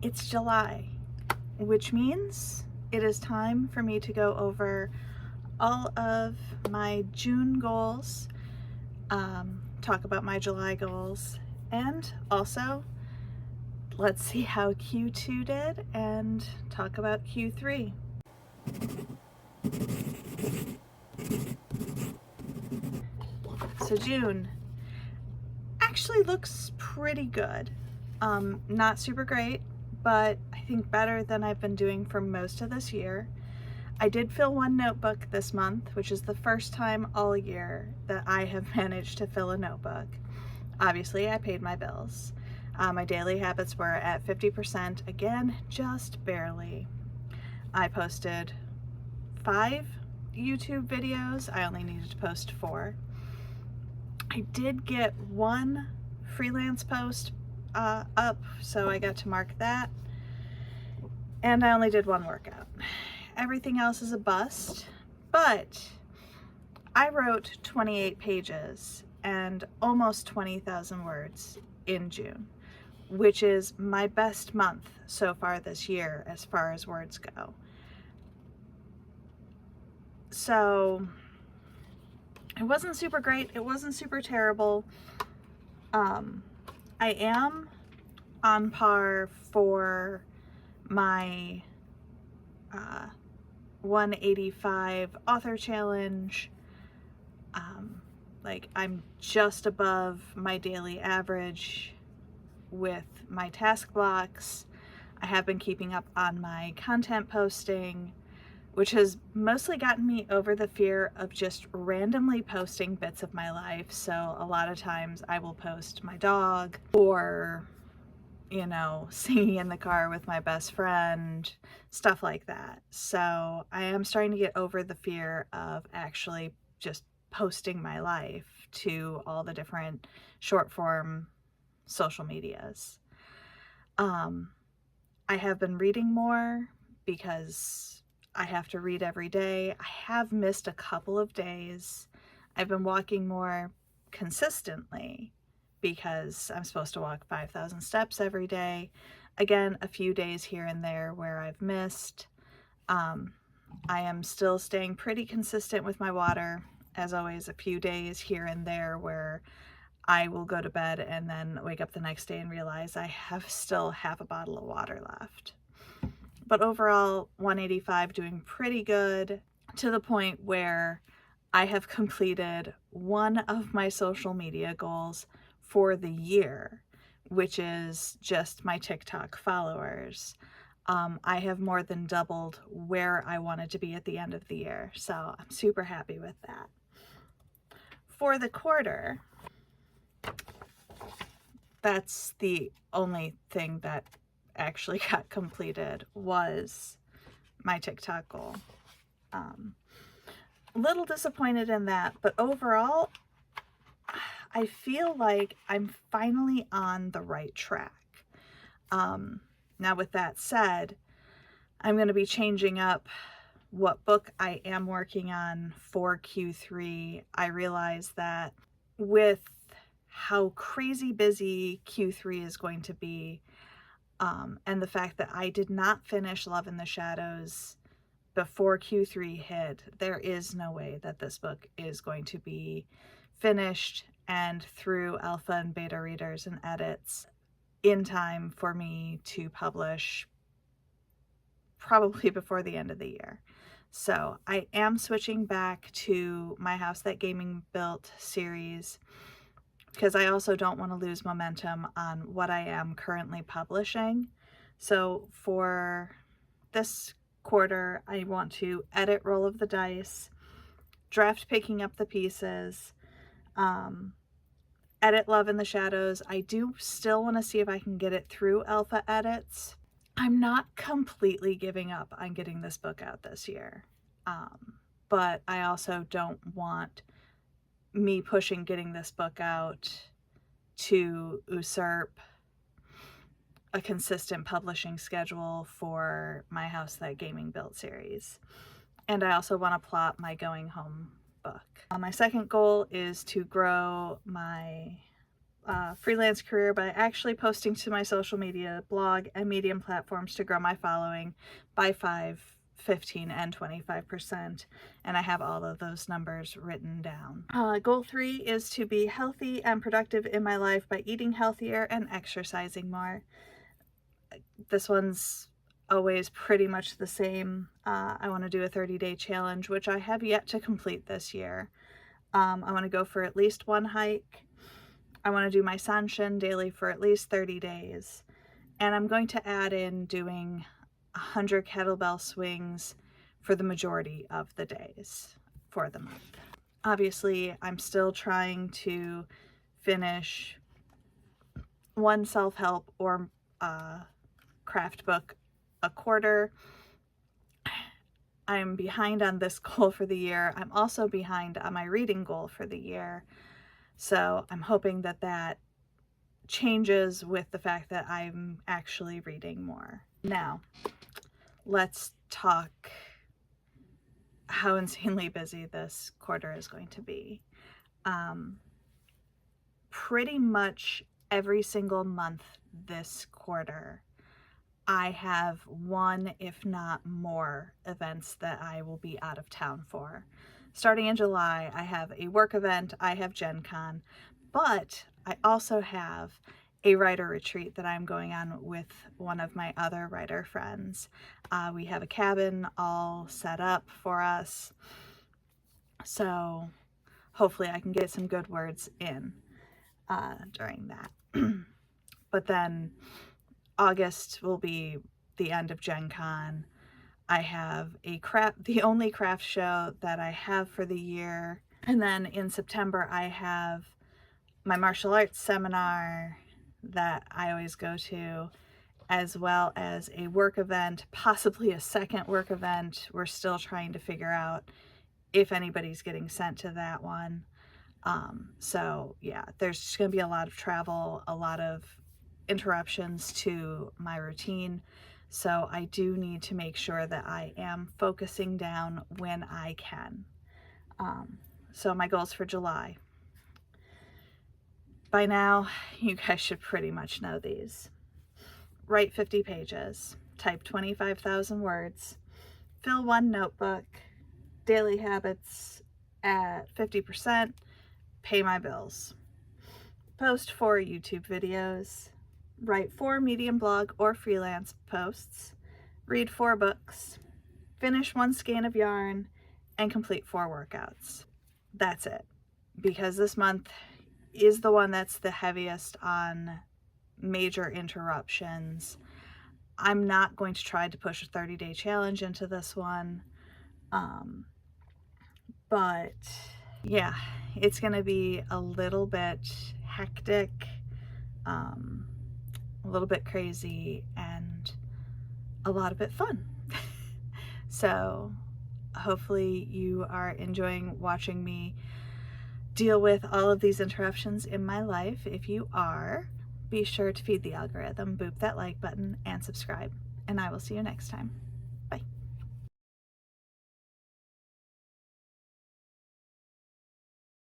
It's July, which means it is time for me to go over all of my June goals, talk about my July goals, and also let's see how Q2 did and talk about Q3. So June actually looks pretty good. Not super great, but I think better than I've been doing for most of this year. I did fill one notebook this month, which is the first time all year that I have managed to fill a notebook. Obviously, I paid my bills. My daily habits were at 50%, again, just barely. I posted 5 YouTube videos. I only needed to post 4. I did get 1 freelance post up, so I got to mark that. And I only did 1 workout. Everything else is a bust, but I wrote 28 pages and almost 20,000 words in June, which is my best month so far this year as far as words go. So it wasn't super great, it wasn't super terrible. I am on par for my 185 author challenge. Like, I'm just above my daily average with my task blocks. I have been keeping up on my content posting, which has mostly gotten me over the fear of just randomly posting bits of my life. So a lot of times I will post my dog or, you know, singing in the car with my best friend, stuff like that. So I am starting to get over the fear of actually just posting my life to all the different short form social medias. I have been reading more because I have to read every day. I have missed a couple of days. I've been walking more consistently because I'm supposed to walk 5,000 steps every day. Again, a few days here and there where I've missed. I am still staying pretty consistent with my water. As always, a few days here and there where I will go to bed and then wake up the next day and realize I have still half a bottle of water left. But overall, 185 doing pretty good, to the point where I have completed one of my social media goals for the year, which is just my TikTok followers. I have more than doubled where I wanted to be at the end of the year, so I'm super happy with that. For the quarter, that's the only thing that actually got completed was my TikTok goal. A little disappointed in that, but overall, I feel like I'm finally on the right track. Now, with that said, I'm going to be changing up what book I am working on for Q3. I realize that with how crazy busy Q3 is going to be, and the fact that I did not finish Love in the Shadows before Q3 hit, there is no way that this book is going to be finished and through alpha and beta readers and edits in time for me to publish probably before the end of the year. So I am switching back to My House That Gaming Built series because I also don't want to lose momentum on what I am currently publishing. So for this quarter, I want to edit Roll of the Dice, draft Picking Up the Pieces, edit Love in the Shadows. I do still want to see if I can get it through alpha edits. I'm not completely giving up on getting this book out this year, but I also don't want me pushing getting this book out to usurp a consistent publishing schedule for My House That Gaming Built series. And I also want to plot my Going Home book. My second goal is to grow my freelance career by actually posting to my social media, blog, and Medium platforms to grow my following by 5, 15, and 25%. And I have all of those numbers written down. Goal 3 is to be healthy and productive in my life by eating healthier and exercising more. This one's always pretty much the same. I want to do a 30-day challenge, which I have yet to complete this year. I want to go for at least one hike. I want to do my Sanshin daily for at least 30 days. And I'm going to add in doing 100 kettlebell swings for the majority of the days for the month. Obviously, I'm still trying to finish one self-help or craft book a quarter. I'm behind on this goal for the year. I'm also behind on my reading goal for the year. So I'm hoping that that changes with the fact that I'm actually reading more. Now, let's talk how insanely busy this quarter is going to be. Pretty much every single month this quarter, I have one, if not more, events that I will be out of town for. Starting in July, I have a work event, I have Gen Con, but I also have a writer retreat that I'm going on with one of my other writer friends. We have a cabin all set up for us, so hopefully I can get some good words in during that. But then August will be the end of Gen Con. I have the only craft show that I have for the year. And then in September, I have my martial arts seminar that I always go to, as well as a work event, possibly a second work event. We're still trying to figure out if anybody's getting sent to that one. So yeah, there's just going to be a lot of travel, a lot of interruptions to my routine. So I do need to make sure that I am focusing down when I can. So my goals for July. By now, you guys should pretty much know these. Write 50 pages, type 25,000 words, fill one notebook, daily habits at 50%, pay my bills, post 4 YouTube videos, write 4 Medium blog or freelance posts, read 4 books, finish 1 skein of yarn, and complete 4 workouts. That's it. Because this month is the one that's the heaviest on major interruptions. I'm not going to try to push a 30-day challenge into this one. But yeah, it's going to be a little bit hectic, a little bit crazy, and a lot of it fun. So hopefully you are enjoying watching me deal with all of these interruptions in my life. If you are, be sure to feed the algorithm, boop that like button, and subscribe. And I will see you next time.